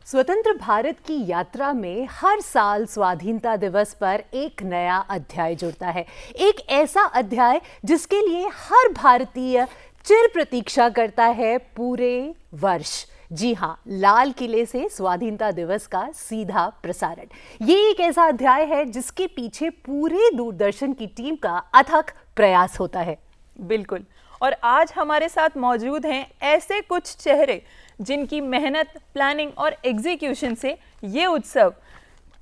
स्वतंत्र भारत की यात्रा में हर साल स्वाधीनता दिवस पर एक नया अध्याय जुड़ता है। एक ऐसा अध्याय जिसके लिए हर भारतीय चिर प्रतीक्षा करता है पूरे वर्ष। जी हाँ, लाल किले से स्वाधीनता दिवस का सीधा प्रसारण। ये एक ऐसा अध्याय है जिसके पीछे पूरे दूरदर्शन की टीम का अथक प्रयास होता है। बिल्कुल। और आज हमारे साथ मौजूद हैं ऐसे कुछ चेहरे जिनकी मेहनत, प्लानिंग और एग्जीक्यूशन से ये उत्सव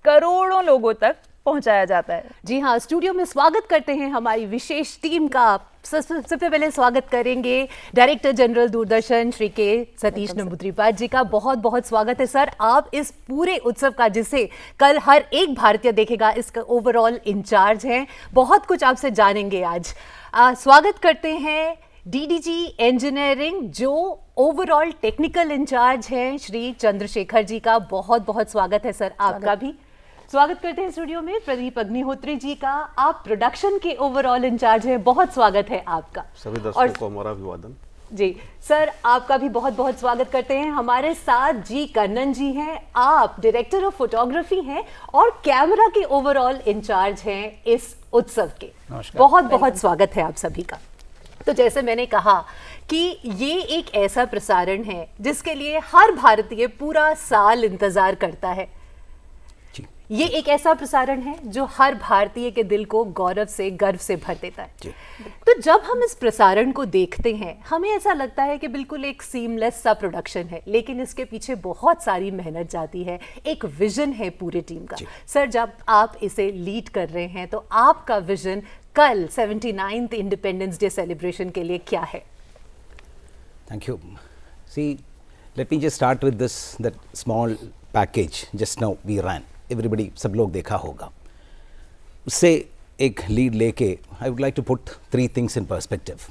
करोड़ों लोगों तक पहुंचाया जाता है। जी हाँ, स्टूडियो में स्वागत करते हैं हमारी विशेष टीम का। सबसे पहले स्वागत करेंगे डायरेक्टर जनरल दूरदर्शन श्री के सतीश नंबूद्रिपाद जी का। बहुत बहुत स्वागत है सर। आप इस पूरे उत्सव का, जिसे कल हर एक भारतीय देखेगा, इसका ओवरऑल इंचार्ज हैं। बहुत कुछ आपसे जानेंगे आज। स्वागत करते हैं डीडीजी इंजीनियरिंग जो ओवरऑल टेक्निकल इंचार्ज हैं, श्री चंद्रशेखर जी का। बहुत बहुत स्वागत है सर आपका भी। स्वागत करते हैं स्टूडियो में प्रदीप अग्निहोत्री जी का। आप प्रोडक्शन के ओवरऑल इंचार्ज हैं। बहुत स्वागत है आपका। सभी दर्शकों को हमारा अभिवादन। जी सर, आपका भी बहुत बहुत स्वागत करते हैं। हमारे साथ जी कन्नन जी हैं। आप डायरेक्टर ऑफ फोटोग्राफी हैं और कैमरा के ओवरऑल इंचार्ज हैं इस उत्सव के। बहुत बहुत स्वागत है आप सभी का। तो जैसे मैंने कहा कि ये एक ऐसा प्रसारण है जिसके लिए हर भारतीय पूरा साल इंतजार करता है। ये एक ऐसा प्रसारण है जो हर भारतीय के दिल को गौरव से, गर्व से भर देता है। तो जब हम इस प्रसारण को देखते हैं, हमें ऐसा लगता है कि बिल्कुल एक सीमलेस सा प्रोडक्शन है, लेकिन इसके पीछे बहुत सारी मेहनत जाती है। एक विजन है पूरी टीम का। सर, जब आप इसे लीड कर रहे हैं तो आपका विजन कल 79th इंडिपेंडेंस डे सेलिब्रेशन के लिए क्या है? Thank you. See, let me just start with this, that small package just now we ran. Everybody, सब लोग देखा होगा। उससे एक लीड लेके I would like to put three things in perspective.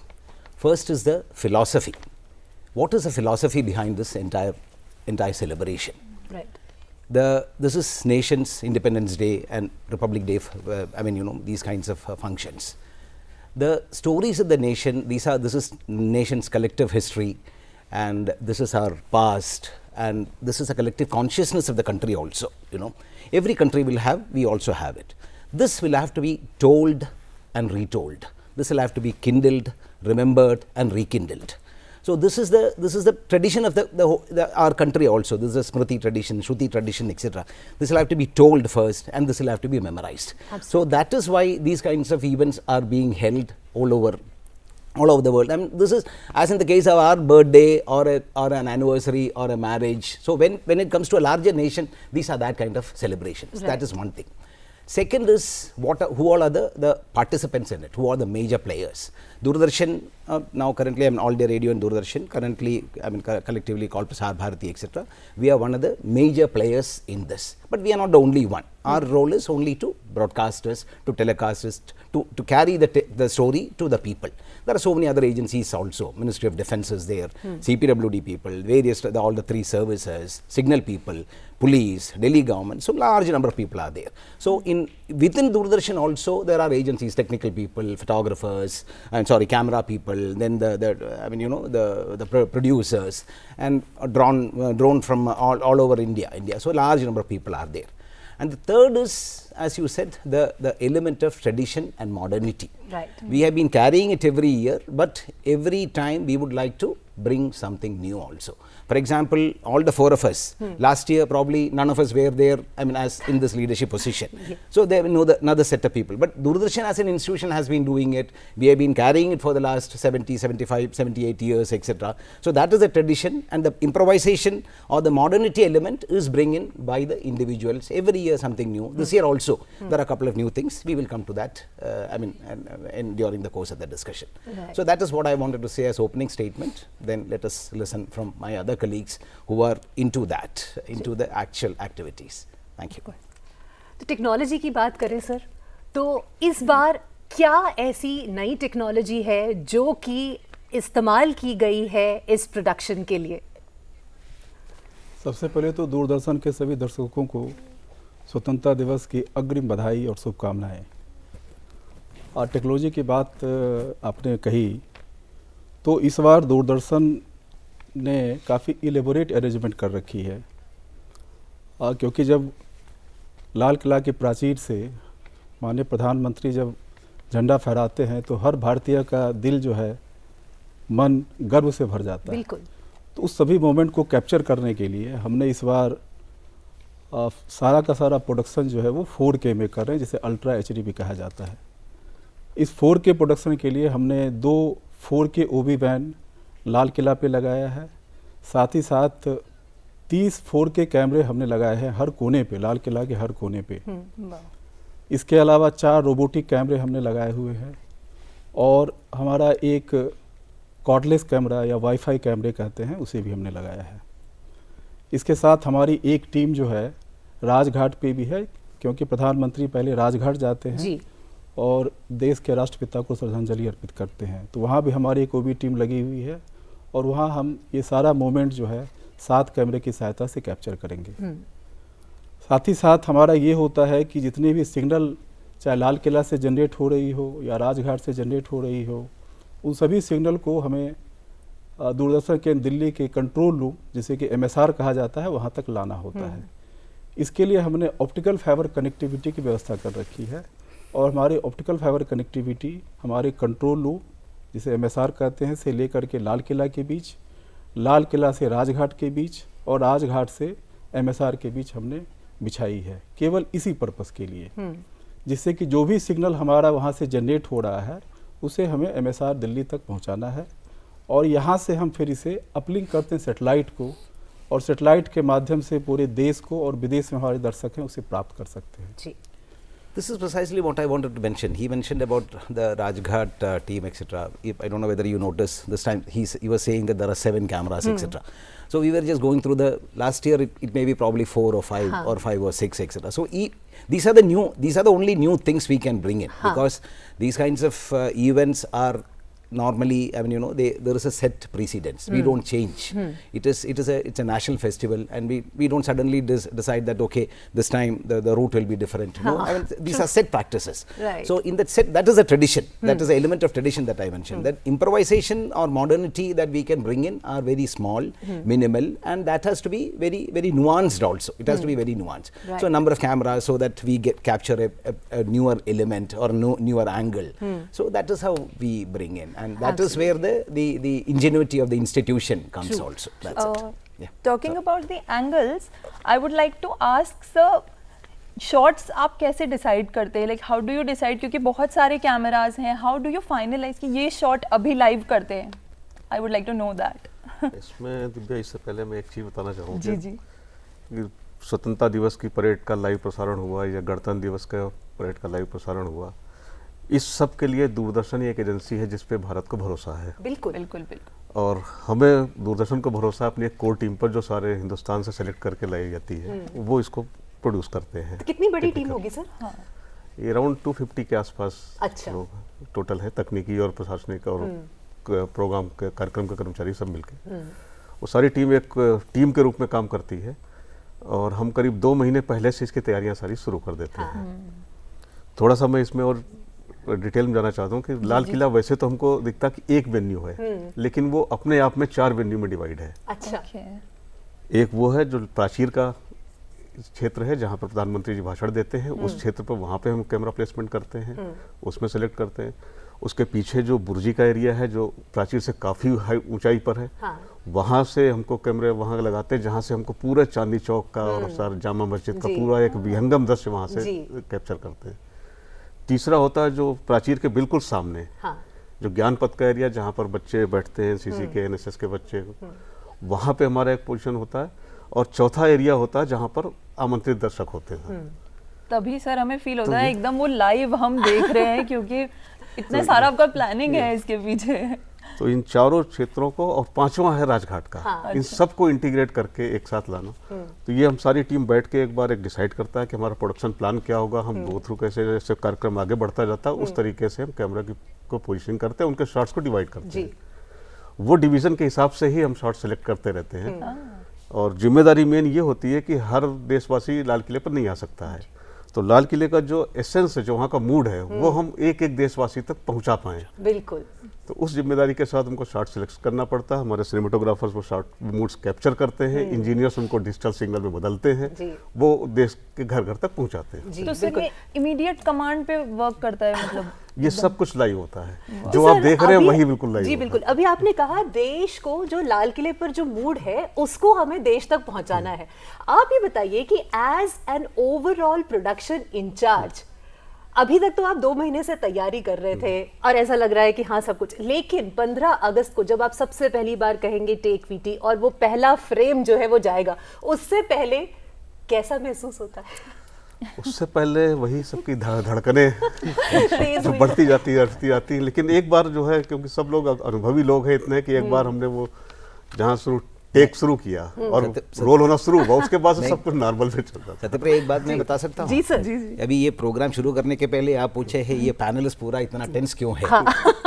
First is the philosophy. What is the philosophy behind this entire celebration? Right. This is nation's Independence Day and Republic Day. These kinds of functions. The stories of the nation. This is nation's collective history, and this is our past, and this is a collective consciousness of the country also. Every country will have. We also have it. This will have to be told and retold. This will have to be kindled, remembered, and rekindled. So this is the tradition of our country also. This is a Smriti tradition, Shruti tradition, etc. This will have to be told first, and this will have to be memorized. Absolutely. So that is why these kinds of events are being held all over the world. I mean, this is as in the case of our birthday or an anniversary or a marriage. So when it comes to a larger nation, these are that kind of celebrations. Right. That is one thing. Second is who all are the participants in it, who are the major players. Doordarshan, now currently I'm All India Radio and Doordarshan, currently collectively called Prasar Bharati, etc. We are one of the major players in this. But we are not the only one. Our role is only to broadcasters, to telecasters, to carry the story to the people. There are so many other agencies also. Ministry of Defence is there, CPWD people, all the three services, signal people, police, Delhi government. So large number of people are there. So within Doordarshan also there are agencies, technical people, photographers, camera people, then the producers, and drawn from all over India. So large number of people are there. And the third is, as you said, the element of tradition and modernity. Right. We have been carrying it every year, but every time we would like to bring something new also. For example, all the four of us, last year probably none of us were there, as in this leadership position. Yeah. So there know another set of people. But Doordarshan as an institution has been doing it. We have been carrying it for the last 70, 75, 78 years, etc. So that is the tradition, and the improvisation or the modernity element is bring in by the individuals. Every year something new. This year also there are a couple of new things. We will come to that and during the course of the discussion. Right. So that is what I wanted to say as opening statement. Then let us listen from my other colleagues who are into the actual activities. Thank you. तो technology की बात करें sir, तो इस बार क्या ऐसी नई technology है जो कि इस्तेमाल की गई है इस प्रोडक्शन के लिए? सबसे पहले तो दूरदर्शन के सभी दर्शकों को स्वतंत्रता दिवस की अग्रिम बधाई और शुभकामनाएं। और टेक्नोलॉजी की बात आपने कही, तो इस बार दूरदर्शन ने काफ़ी इलेबोरेट अरेंजमेंट कर रखी है। क्योंकि जब लाल किला की प्राचीर से माननीय प्रधानमंत्री जब झंडा फहराते हैं तो हर भारतीय का दिल जो है मन गर्व से भर जाता है। बिल्कुल। तो उस सभी मोमेंट को कैप्चर करने के लिए हमने इस बार सारा का सारा प्रोडक्शन जो है वो 4K में कर रहे हैं, जिसे अल्ट्रा HD भी कहा जाता है। इस 4K प्रोडक्शन के लिए हमने 2 4K OB van Lal Qila पे लगाया है, साथ ही साथ 30 4K कैमरे हमने लगाए हैं हर कोने पे, लाल किला के हर कोने पे। इसके अलावा 4 रोबोटिक कैमरे हमने लगाए हुए हैं और हमारा एक कॉर्डलेस कैमरा या वाईफाई कैमरे कहते हैं उसे भी हमने लगाया है। इसके साथ हमारी एक टीम जो है राजघाट पे भी है, क्योंकि प्रधानमंत्री पहले राजघाट जाते हैं जी। और देश के राष्ट्रपिता को श्रद्धांजलि अर्पित करते हैं, तो वहाँ भी हमारी एक OB टीम लगी हुई है और वहाँ हम ये सारा मोमेंट जो है 7 कैमरे की सहायता से कैप्चर करेंगे। साथ ही साथ हमारा ये होता है कि जितने भी सिग्नल चाहे लाल किला से जनरेट हो रही हो या राजघाट से जनरेट हो रही हो, उन सभी सिग्नल को हमें दूरदर्शन के दिल्ली के कंट्रोल रूम, जिसे कि MSR कहा जाता है, वहाँ तक लाना होता है। इसके लिए हमने ऑप्टिकल फाइबर कनेक्टिविटी की व्यवस्था कर रखी है और हमारी ऑप्टिकल फाइबर कनेक्टिविटी हमारे कंट्रोल रूम, जिसे MSR कहते हैं, से लेकर के लाल किला के बीच, लाल किला से राजघाट के बीच और राजघाट से MSR के बीच हमने बिछाई है, केवल इसी पर्पस के लिए, जिससे कि जो भी सिग्नल हमारा वहाँ से जनरेट हो रहा है उसे हमें MSR दिल्ली तक पहुँचाना है और यहाँ से हम फिर इसे अपलिंक करते हैं सैटेलाइट को और सैटेलाइट के माध्यम से पूरे देश को और विदेश में हमारे दर्शक हैं उसे प्राप्त कर सकते हैं। जी। This is precisely what I wanted to mention. He mentioned about the Rajghat team, etc. I don't know whether you noticed this time. He was saying that there are 7 cameras, etc. So we were just going through the last year. It may be probably 4 or 5 or 5 or 6, etc. So these are the only new things we can bring in, because these kinds of events are normally, I mean, you know, there is a set precedence. We don't change. It's a national festival, and we don't suddenly decide that okay, this time the route will be different. No, I mean, these are set practices. Right. So in that set, that is a tradition. That is the element of tradition that I mentioned. That improvisation or modernity that we can bring in are very small, minimal, and that has to be very, very nuanced also. It has to be very nuanced. Right. So a number of cameras so that we capture a newer element or newer angle. So that is how we bring in. And that is where the ingenuity of the institution comes also. That's it. Yeah. Talking about the angles, I would like to ask sir, shots आप कैसे decide करते हैं? Like how do you decide, क्योंकि बहुत सारे cameras हैं, how do you finalise कि ये शॉट अभी लाइव करते हैं? I would like to know that. इसमें दिव्या, इससे पहले मैं एक चीज़ बताना चाहूँगा। जी जी। स्वतंत्रता दिवस की परेड का लाइव प्रसारण हुआ या गणतंत्र दिवस का परेड का लाइव प्रसारण हुआ, इस सब के लिए दूरदर्शन एक एजेंसी है जिस पे भारत को भरोसा है। बिल्कुल बिल्कुल बिल्कुल। और हमें दूरदर्शन को भरोसा अपनी एक कोर टीम पर, जो सारे हिंदुस्तान से सेलेक्ट करके लाई जाती है, वो इसको प्रोड्यूस करते हैं। तो कितनी बड़ी टीम होगी सर? हाँ। ये अराउंड 250 के आसपास लोग टोटल है, तकनीकी और प्रशासनिक और प्रोग्राम के कार्यक्रम के कर्मचारी सब मिलके। वो सारी टीम एक टीम के रूप में काम करती है और हम करीब 2 महीने पहले से इसकी तैयारियां सारी शुरू कर देते हैं। थोड़ा सा मैं इसमें और डिटेल में जाना चाहता हूँ कि लाल किला वैसे तो हमको दिखता कि एक वेन्यू है, लेकिन वो अपने आप में 4 वेन्यू में डिवाइड है। अच्छा। एक वो है जो प्राचीर का क्षेत्र है जहाँ पर प्रधानमंत्री जी भाषण देते हैं, उस क्षेत्र पर वहाँ पे हम कैमरा प्लेसमेंट करते हैं, उसमें सेलेक्ट करते हैं। उसके पीछे जो बुर्जी का एरिया है जो प्राचीर से काफ़ी हाई ऊंचाई पर है, वहाँ से हमको कैमरे वहाँ लगाते हैं, जहाँ से हमको पूरा चांदनी चौक का और सारा जामा मस्जिद का पूरा एक विहंगम दृश्य वहाँ से कैप्चर करते हैं। तीसरा होता है जो प्राचीर के बिल्कुल सामने जो ज्ञान पथ का एरिया, जहाँ पर बच्चे बैठते हैं, सीसी के NSS के बच्चे, वहाँ पे हमारा एक पोजीशन होता है। और चौथा एरिया होता है जहाँ पर आमंत्रित दर्शक होते हैं। तभी सर हमें फील होता है एकदम वो लाइव हम देख रहे हैं, क्योंकि इतना सारा आपका प्लानिंग है इसके पीछे। तो इन चारों क्षेत्रों को, और 5वां है राजघाट का, इन सबको इंटीग्रेट करके एक साथ लाना। तो ये हम सारी टीम बैठ के एक बार एक डिसाइड करता है कि हमारा प्रोडक्शन प्लान क्या होगा, हम गो थ्रू कैसे जैसे कार्यक्रम आगे बढ़ता जाता है उस तरीके से हम कैमरा को पोजिशनिंग करते हैं, उनके शॉट्स को डिवाइड करते हैं। वो डिवीजन के हिसाब से ही हम शॉट सेलेक्ट करते रहते हैं। और जिम्मेदारी मेन ये होती है कि हर देशवासी लाल किले पर नहीं आ सकता है, तो लाल किले का जो एसेंस है, जो वहाँ का मूड है, वो हम एक एक देशवासी तक पहुँचा पाएँ। बिल्कुल। तो उस जिम्मेदारी के साथ हमको शॉट सिलेक्ट करना पड़ता है। हमारे सिनेमेटोग्राफर्स वो शॉट मूड्स कैप्चर करते हैं, इंजीनियर्स उनको डिजिटल सिग्नल में बदलते हैं, वो देश के घर घर तक पहुंचाते हैं। तो सर ये इमीडिएट कमांड पे वर्क करता है, मतलब ये सब कुछ लाइव होता है, जो आप देख रहे हैं वही बिल्कुल लाइव। जी बिल्कुल। अभी आपने कहा देश को, जो लाल किले पर जो मूड है उसको हमें देश तक पहुंचाना है। आप ये बताइए कि as an overall production incharge, अभी तक तो आप 2 महीने से तैयारी कर रहे थे और ऐसा लग रहा है कि हाँ सब कुछ, लेकिन 15 अगस्त को जब आप सबसे पहली बार कहेंगे टेक वीटी और वो पहला फ्रेम जो है वो जाएगा, उससे पहले कैसा महसूस होता है? उससे पहले वही सबकी धड़कने जो बढ़ती जाती, लेकिन एक बार जो है, क्योंकि सब लोग अनुभवी लोग हैं इतने, कि एक बार हमने वो जहाँ टेक शुरू किया और रोल होना शुरू हुआ, उसके बाद से सब कुछ नॉर्मल से चल रहा था। सत्यप्रिय, एक बात मैं बता सकता हूँ? जी सर। अभी ये प्रोग्राम शुरू करने के पहले आप पूछे है ये पैनलिस्ट पूरा इतना टेंस क्यों है?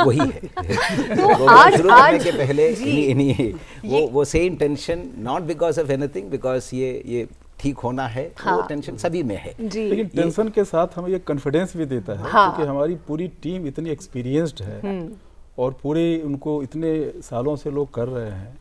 वही है। प्रोग्राम शुरू करने के पहले वो same tension, not because of anything, because ये ठीक होना है, वो टेंशन सभी में है। लेकिन टेंशन के साथ हमें ये कॉन्फिडेंस भी देता है, क्योंकि हमारी पूरी टीम इतनी एक्सपीरियंस्ड है और पूरे उनको इतने सालों से लोग कर रहे हैं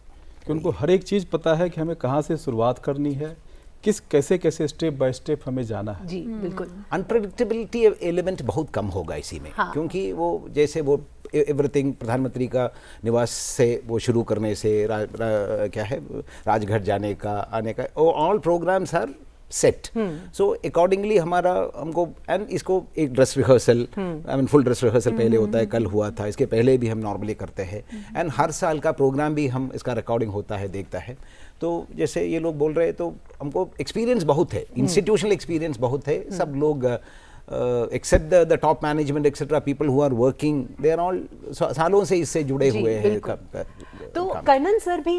कि उनको हर एक चीज़ पता है कि हमें कहाँ से शुरुआत करनी है, कैसे स्टेप बाय स्टेप हमें जाना है। जी बिल्कुल। अनप्रेडिक्टेबिलिटी एलिमेंट बहुत कम होगा इसी में, क्योंकि वो जैसे वो एवरीथिंग प्रधानमंत्री का निवास से वो शुरू करने से क्या है राजघाट जाने का, आने का, all programmes are set. So accordingly हमको एंड इसको एक dress rehearsal, I mean full dress rehearsal पहले होता है, कल हुआ था, इसके पहले भी हम नॉर्मली करते हैं, एंड हर साल का प्रोग्राम भी हम इसका रिकॉर्डिंग होता है, देखता है। तो जैसे ये लोग बोल रहे हैं, तो हमको एक्सपीरियंस बहुत है, इंस्टीट्यूशनल एक्सपीरियंस बहुत है। सब लोग except the top management etcetera, people who are working, they are all सालों से इससे जुड़े हुए हैं। तो कर्णन सर भी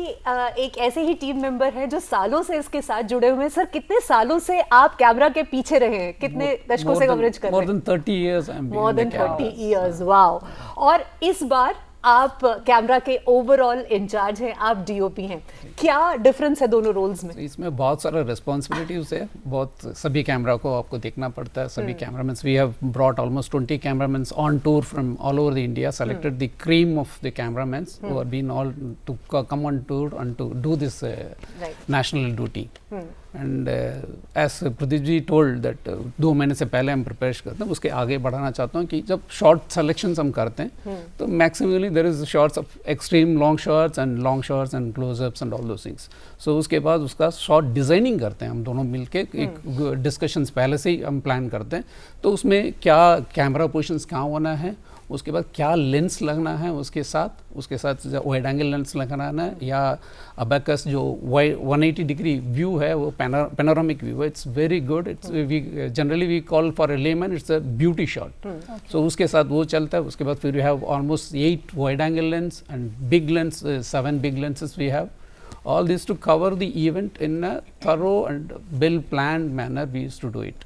एक ऐसे ही टीम मेंबर है जो सालों से इसके साथ जुड़े हुए हैं। सर, कितने सालों से आप कैमरा के पीछे रहे हैं? कितने दशकों से कवरेज कर रहे हैं? More than 30 years I'm More than 30 years, wow. और इस बार आप कैमरा के ओवरऑल इंचार्ज हैं, आप डीओपी हैं। क्या डिफरेंस है दोनों रोल्स में? इसमें बहुत सारा रिस्पॉन्सिबिलिटीज है, बहुत सभी कैमरा को आपको देखना पड़ता है। सभी cameraman, we have brought almost 20 cameraman on tour from all over the India, selected the cream of the cameraman who have been all to come on tour and to do this national duty. And as Pradeep ji told that 2 महीने से पहले हम prepare करते हैं। उसके आगे बढ़ाना चाहता हूँ कि जब शॉर्ट सेलेक्शंस हम करते हैं तो maximally there is shots of extreme long shots and closeups and all those things. So उसके बाद उसका शॉर्ट डिज़ाइनिंग करते हैं हम दोनों मिलके, एक डिस्कशंस पहले से ही हम प्लान करते हैं। तो उसमें क्या कैमरा पोजिशंस कहाँ होना है, उसके बाद क्या लेंस लगना है, उसके साथ वाइड एंगल लेंस लगाना है, या अबैकस जो 180 डिग्री व्यू है वो पैनोरामिक व्यू है, it's very good. It's generally we call for a layman it's a beauty shot. So उसके साथ वो चलता है। उसके बाद फिर you have almost 8 wide angle lens and big lens, 7 big lenses we have, all this to cover the event in a thorough and well planned manner we used to do it.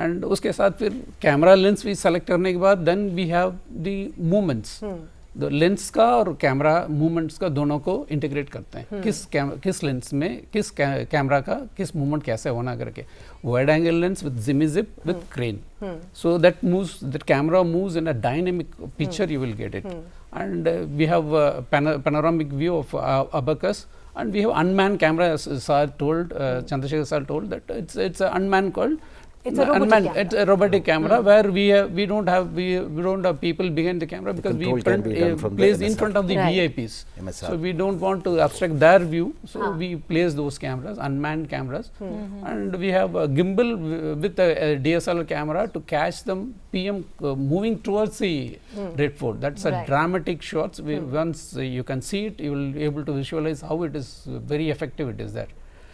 And उसके साथ फिर camera lens भी select करने के बाद then we have the movements, the lens का और camera movements का दोनों को इंटीग्रेट करते हैं। किस लेंस में किस कैमरा का किस मूवमेंट कैसे होना करके, wide angle lens with jimmy jib with crane, so that camera moves in a dynamic picture, you will get it. And we have panoramic view of abacus, and we have unmanned camera, as sir told, Chandrasekhar sir told that it's a unmanned called. It's a robotic camera. It's a robotic camera where we don't have people behind the camera, because we place in front of the VIPs. So we don't want to abstract their view. So we place those cameras, unmanned cameras, and we have a gimbal with a DSLR camera to catch them PM moving towards the Red Fort. That's a dramatic shots. Once you can see it, you will be able to visualize how it is very effective. It is there.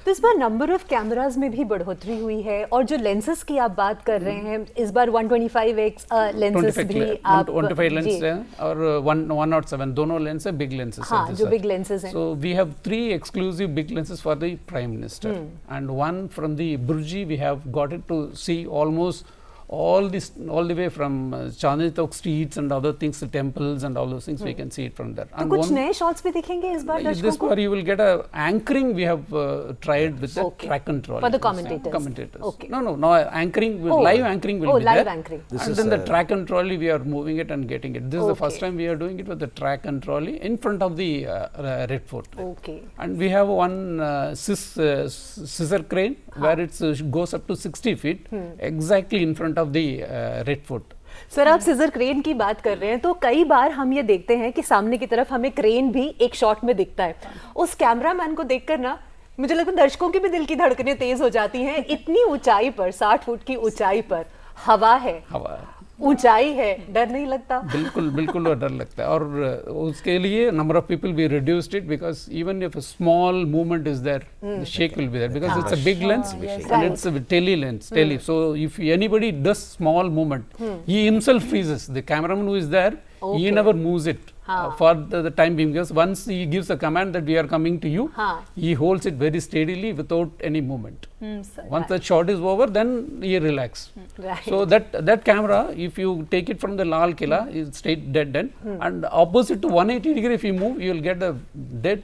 तो इस बार number of cameras में भी बढ़ोतरी हुई है, और जो lenses की आप बात कर रहे हैं, इस बार 125x लेंसेज भी आप 125 लेंस है और 107 दोनों लेंस है, बिग लेंसेज हाँ, जो बिग लेंसेज हैं। So we have 3 exclusive big lenses for the prime minister, and 1 from the बुर्जी we have got it to see almost all the way from Chandni Chowk streets and other things, the temples and all those things, we can see it from there. तो कुछ नए shots भी दिखेंगे इस बार दर्शकों This को? far you will get a anchoring. We have tried with the Okay. track and trolley For the commentators. Commentators. Okay. No anchoring. Oh. Live anchoring will Oh, be live there. anchoring. This And is, then the track and trolley, we are moving it and getting it. This is the first Okay. time we are doing it with the track and trolley in front of the Red Fort. Okay. And we have one scissor crane where it goes up to 60 feet, exactly in front of the Red Fort. Sir आप scissor crane की बात कर रहे हैं तो कई बार हम ये देखते हैं कि सामने की तरफ हमें क्रेन भी एक शॉट में दिखता है। उस कैमरामैन को देखकर ना मुझे लगता है दर्शकों की भी दिल की धड़कनें तेज हो जाती हैं। इतनी ऊंचाई पर 60 फुट की ऊंचाई पर हवा है, ऊंचाई है, डर नहीं लगता? बिल्कुल डर लगता है। और उसके लिए number of people we reduced it because even if a small movement is there the shake will be there because it's a big lens and it's a tele lens so if anybody does small movement he himself freezes. The cameraman who is there he never moves it for the time being, because once he gives a command that we are coming to you, he holds it very steadily without any movement. Once that shot is over, then he relax. Right. So that camera, if you take it from the Lal Killa, is straight dead end, and opposite to 180 degree if you move, you will get the dead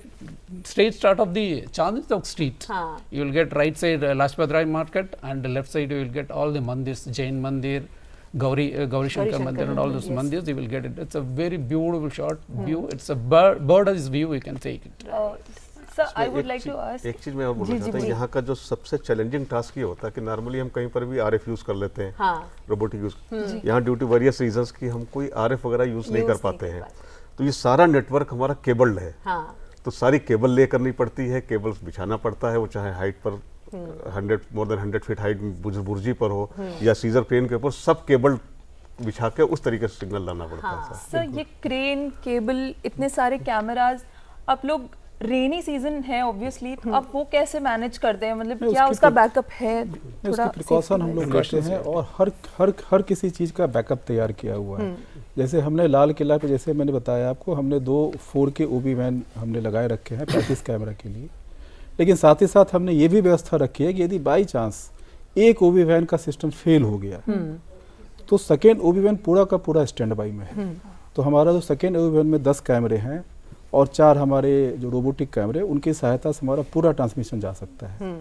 straight start of the Chandni Chowk street. You will get right side Lajpat Rai market, and the left side you will get all the mandirs, Jain Mandir, Gauri Shankar Mandir, and all those mandirs. You will get it. It's a very beautiful shot view. It's a bird's view, you can take it. Sir, I would like to ask. एक चीज मैं और बोलना चाहता हूँ, यहाँ का जो सबसे चैलेंजिंग टास्क ये होता है कि नॉर्मली हम कहीं पर भी आरएफ यूज कर लेते हैं, रोबोटिक यूज। यहाँ ड्यू टू वेरियस रीजंस की हम कोई आरएफ वगैरह यूज नहीं कर पाते हैं, तो ये सारा नेटवर्क हमारा केबल्ड है। तो सारी केबल ले करनी पड़ती है, केबल्स बिछाना पड़ता है, वो चाहे हाइट पर more than 100 feet height bhurji पर हो या सीजर क्रेन के ऊपर, सब केबल बिछा के उस तरीके से सिग्नल लाना पड़ता है। सर ये क्रेन, केबल, इतने सारे कैमराज, आप लोग रेनी सीजन है ऑब्वियसली, आप वो कैसे मैनेज करते हैं? मतलब क्या उसका बैकअप है? उसकी प्रिकॉशन हम लोग लेते हैं और हर किसी चीज़ का बैकअप तैयार किया हुआ है। जैसे हमने लाल किला पे, जैसे मैंने बताया आपको, हमने 2 4K OB वैन हमने लगाए रखे हैं 35 कैमरा के लिए, लेकिन साथ ही साथ हमने ये भी व्यवस्था रखी है कि यदि बाई चांस एक OB वैन का सिस्टम फेल हो गया तो सेकेंड OB वैन पूरा का पूरा स्टैंड बाई में है। तो हमारा जो सेकेंड OB वैन में 10 कैमरे हैं और 4 हमारे जो रोबोटिक कैमरे, उनकी सहायता से हमारा पूरा ट्रांसमिशन जा सकता है।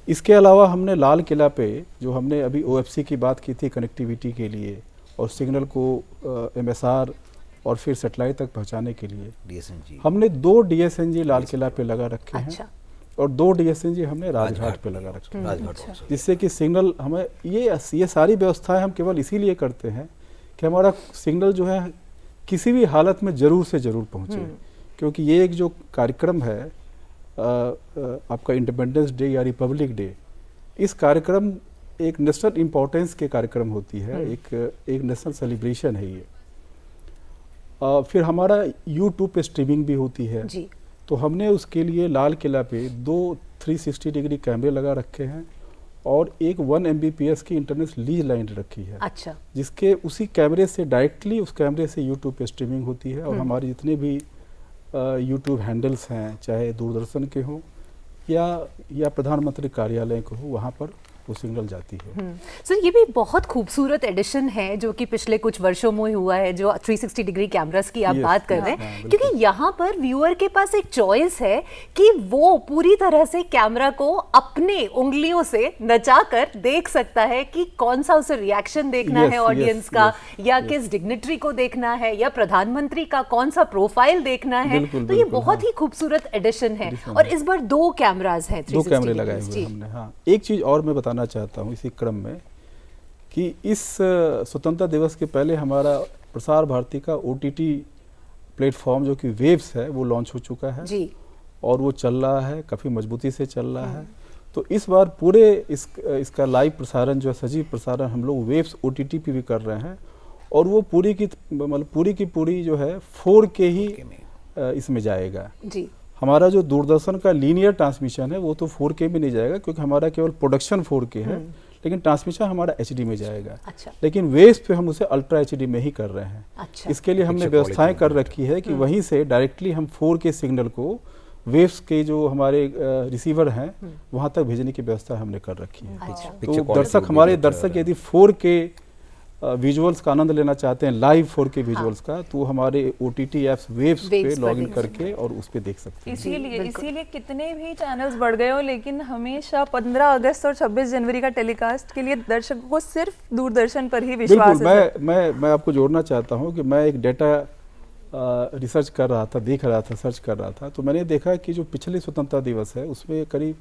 इसके अलावा हमने लाल किला पे जो हमने अभी OFC की बात की थी कनेक्टिविटी के लिए और सिग्नल को MSR और फिर सेटेलाइट तक पहुंचाने के लिए DSNG, हमने 2 DSNG लाल किला पे लगा रखे हैं और 2 DSNG हमने राजघाट पे लगा रखे हैं, जिससे कि सिग्नल हमें ये सारी व्यवस्थाएं हम केवल इसीलिए करते हैं कि हमारा सिग्नल जो है किसी भी हालत में ज़रूर से ज़रूर पहुंचे। क्योंकि ये एक जो कार्यक्रम है आपका इंडिपेंडेंस डे या रिपब्लिक डे, इस कार्यक्रम एक नेशनल इम्पोर्टेंस के कार्यक्रम होती है, एक नेशनल सेलिब्रेशन है ये। फिर हमारा यूट्यूब पे स्ट्रीमिंग भी होती है जी। तो हमने उसके लिए लाल किला पे 2 360 डिग्री कैमरे लगा रखे हैं और एक 1 Mbps की इंटरनेट लीज लाइन रखी है। अच्छा। जिसके उसी कैमरे से डायरेक्टली उस कैमरे से यूट्यूब पे स्ट्रीमिंग होती है और हमारे जितने भी यूट्यूब हैंडल्स हैं, चाहे दूरदर्शन के हों या प्रधानमंत्री कार्यालय के हो, वहाँ पर वो सिग्नल जाती है। सर ये भी बहुत खूबसूरत एडिशन है जो कि पिछले कुछ वर्षों में हुआ है, जो 360 डिग्री कैमरास की आप बात कर रहे हैं, क्योंकि यहाँ पर व्यूअर के पास एक चॉइस है कि वो पूरी तरह से कैमरा को अपने उंगलियों से नचाकर देख सकता है कि कौन सा उसे रिएक्शन देखना है ऑडियंस का, या किस डिग्निटरी को देखना है, या प्रधानमंत्री का कौन सा प्रोफाइल देखना है। तो ये बहुत ही खूबसूरत एडिशन है और इस बार 2 कैमराज हैं, 2 कैमरे लगाए हुए हमने। हाँ, एक चीज और मैं बताना चाहता हूँ इसी क्रम में कि इस स्वतंत्रता दिवस के पहले हमारा प्रसार भारती का OTT प्लेटफॉर्म जो कि वेव्स है वो लॉन्च हो चुका है जी। और वो चल रहा है, काफ़ी मजबूती से चल रहा है। तो इस बार पूरे इसका लाइव प्रसारण जो है, सजीव प्रसारण हम लोग वेव्स OTT पे भी कर रहे हैं और वो पूरी की पूरी जो है 4K ही इसमें जाएगा जी। हमारा जो दूरदर्शन का लीनियर ट्रांसमिशन है वो तो 4K में नहीं जाएगा क्योंकि हमारा केवल प्रोडक्शन 4K है, लेकिन ट्रांसमिशन हमारा HD में जाएगा। अच्छा। लेकिन वेव्स पे हम उसे अल्ट्रा HD में ही कर रहे हैं। अच्छा। इसके लिए हमने व्यवस्थाएं कर रखी है कि वहीं से डायरेक्टली हम 4K सिग्नल को वेव्स के जो हमारे रिसीवर हैं वहां तक भेजने की व्यवस्था हमने कर रखी है। तो हमारे दर्शक यदि 4K विजुअल्स का आनंद लेना चाहते हैं, लाइव 4K विजुअल्स का, तो हमारे OTT ऐप्स वेव्स पे Waves पर लॉगिन देख करके और उस पे देख सकते हैं। इसीलिए कितने भी चैनल्स बढ़ गए हो, लेकिन हमेशा 15 अगस्त और 26 जनवरी का टेलीकास्ट के लिए दर्शकों को सिर्फ दूरदर्शन पर ही विश्वास बिल्कुल, है। मैं आपको जोड़ना चाहता हूँ कि मैं एक डेटा रिसर्च कर रहा था, देख रहा था, सर्च कर रहा था, तो मैंने देखा कि जो पिछले स्वतंत्रता दिवस है उसमें करीब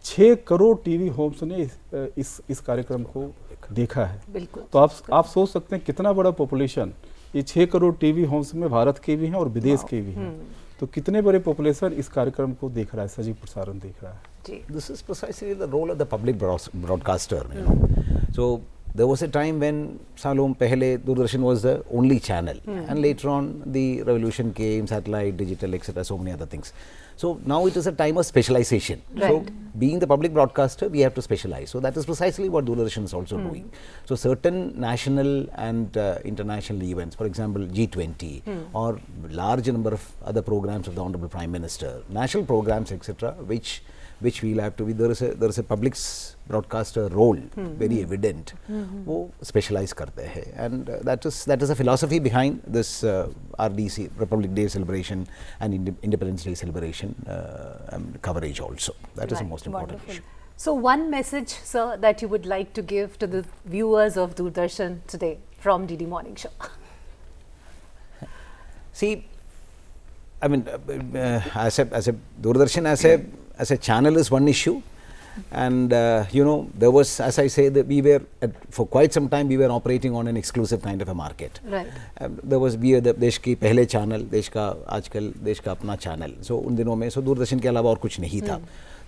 6 करोड़ टीवी होम्स ने इस कार्यक्रम को देखा है। बिल्कुल। तो आप सोच सकते हैं कितना बड़ा पॉपुलेशन, ये 6 करोड़ टीवी होम्स में भारत के भी हैं और विदेश के भी हैं, तो कितने बड़े पॉपुलेशन इस कार्यक्रम को देख रहा है, सजीव प्रसारण देख रहा है। जी। This is precisely the role of the public broadcaster, you know. So there was a time when Salom pehle Doordarshan was the only channel, and later on the revolution came, satellite, digital, etc. So many other things. So now it is a time of specialization. Right. So being the public broadcaster, we have to specialize. So that is precisely what Doordarshan is also doing. So certain national and international events, for example G20 or large number of other programs of the Honorable Prime Minister, national programs, etc., which we'll have to be, there is a public broadcaster role very evident, वो specialize करते हैं, and that is a philosophy behind this RDC Republic Day celebration and Independence Day celebration coverage also. That is the Right. most important Wonderful. issue. So one message, sir, that you would like to give to the viewers of Doordarshan today from DD Morning Show. See, I mean, as a Doordarshan as a channel is one issue, and you know, there was, as I say, that we were for quite some time we were operating on an exclusive kind of a market. Right. There was we the देश की पहले channel, देश का आजकल देश का अपना channel, so उन दिनों में so दूरदर्शन के अलावा और कुछ नहीं था.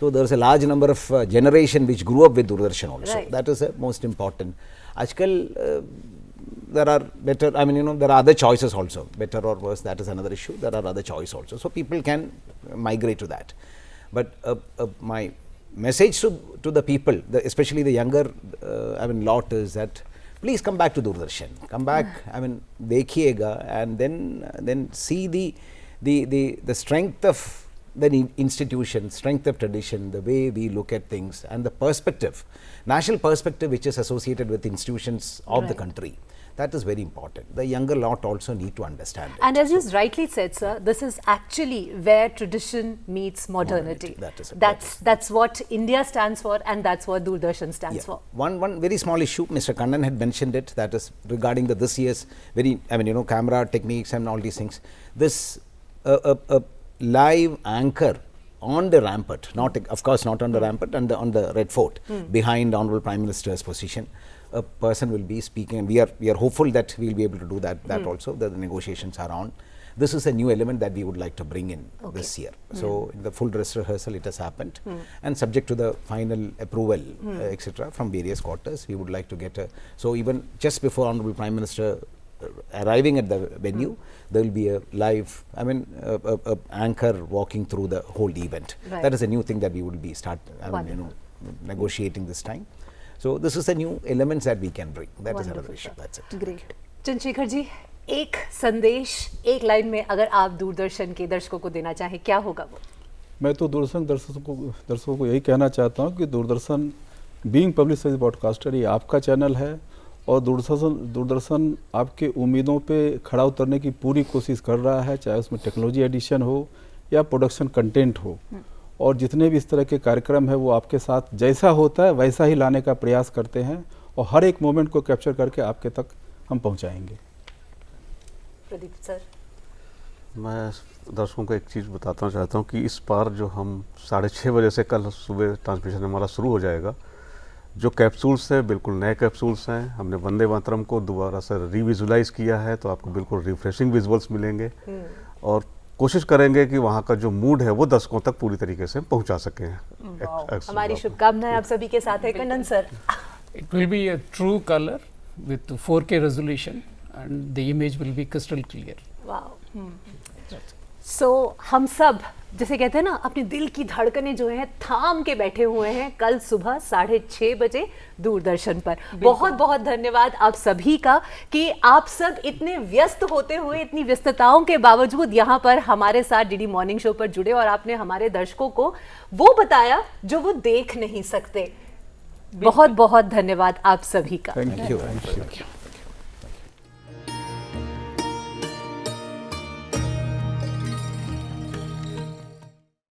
So there was a large number of generation which grew up with Doordarshan also. Right. That is the most important. आजकल there are better, I mean, you know, there are other choices also, better or worse, that is another issue. There are other choices also, so people can migrate to that. But my message to the people, especially the younger I mean lot, is that please come back to Doordarshan, come back, I mean देखिएगा, and then see the strength of the institution, strength of tradition, the way we look at things, and the perspective, national perspective which is associated with institutions of the Right. country. That is very important. The younger lot also need to understand it. And as you rightly said, sir, this is actually where tradition meets modernity. That is it. That's what India stands for, and that's what Doordarshan stands for. One very small issue, Mr. Kannan had mentioned it, that is regarding this year's very, I mean, you know, camera techniques and all these things. This a live anchor on the rampart, not of course not on the rampart, and on the Red Fort behind Honorable Prime Minister's position. A person will be speaking, and we are hopeful that we will be able to do that also. The negotiations are on. This is a new element that we would like to bring in this year. So in the full dress rehearsal it has happened, and subject to the final approval etc. from various quarters, we would like to get a, so even just before Honorable Prime Minister arriving at the venue, there will be a live, I mean a anchor walking through the whole event. Right. That is a new thing that we will be negotiating this time. So this is the new elements that we can bring. That is another issue. That's it. Great. Chandrashekhar ji, एक संदेश एक line में अगर आप दूरदर्शन के दर्शकों को देना चाहें, क्या होगा वो? मैं तो दूरदर्शन दर्शकों को यही कहना चाहता हूँ कि Doordarshan being public service broadcaster, ये आपका चैनल है, और दूरदर्शन आपके उम्मीदों पे खड़ा उतरने की पूरी कोशिश कर रहा है, चाहे उसमें टेक्नोलॉजी एडिशन हो या प्रोडक्शन कंटेंट हो, और जितने भी इस तरह के कार्यक्रम है वो आपके साथ जैसा होता है वैसा ही लाने का प्रयास करते हैं, और हर एक मोमेंट को कैप्चर करके आपके तक हम पहुंचाएंगे। प्रदीप सर, मैं दर्शकों को एक चीज़ बताना चाहता हूँ कि इस बार जो हम 6:30 बजे से कल सुबह ट्रांसमिशन हमारा शुरू हो जाएगा, जो कैप्सूल्स हैं बिल्कुल नए कैप्सूल्स हैं। हमने वंदे मातरम को दोबारा से रिविजुलाइज किया है, तो आपको बिल्कुल रिफ्रेशिंग विजुअल्स मिलेंगे, और कोशिश करेंगे कि वहाँ का जो मूड है वो दर्शकों तक पूरी तरीके से पहुँचा सकें। हमारी शुभकामनाएं आप सभी के साथ है। Kannan sir, It will be a true color with 4K resolution, and the image will be crystal clear. Wow. So हम सब जैसे कहते हैं ना, अपने दिल की धड़कनें जो हैं थाम के बैठे हुए हैं कल सुबह 6:30 बजे दूरदर्शन पर। बहुत बहुत धन्यवाद आप सभी का कि आप सब इतने व्यस्त होते हुए, इतनी व्यस्तताओं के बावजूद यहाँ पर हमारे साथ डीडी मॉर्निंग शो पर जुड़े, और आपने हमारे दर्शकों को वो बताया जो वो देख नहीं सकते। बहुत बहुत धन्यवाद आप सभी का। Thank you.